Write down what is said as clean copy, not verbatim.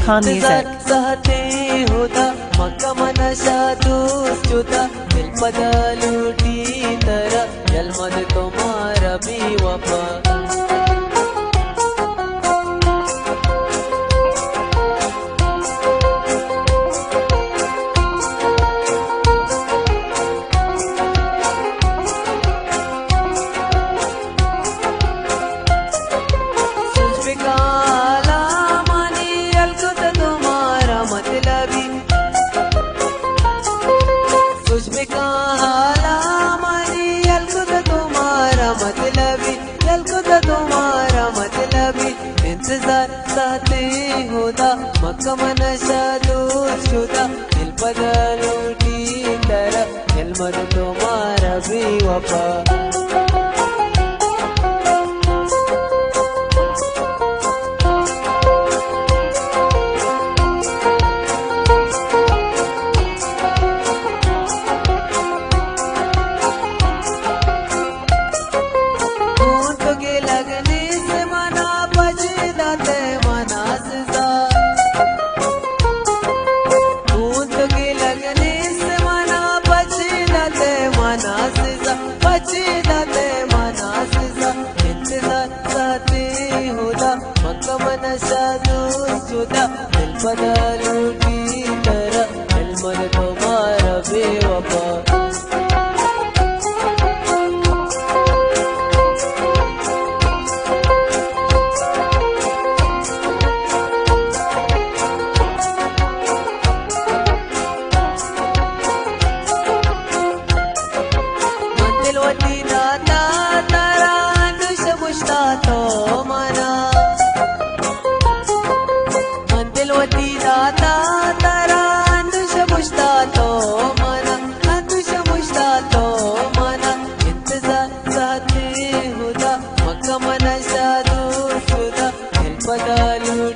Khan Music. सहते होता मक्का मनशा दोस्ता दिल पदलूटी तरह जलमद तुम्हारा भी वफा तुम्हारा मतलबी इंतजार साथे होता मक्का मनशा दोस्ता दिल पदलूटी तरह जलमद तुम्हारा भी वफा मक्का मनशा दोस्ता दिल पदलूटी तरह जलमद तुम्हारा बेवफा मंदिर वती दाता तारा अनुश मुश्तातो मना दाता तारा अंदुश मुश्तातो मना इंतजार साथे होता मक्का मनशा दोस्ता दिल पदलूटी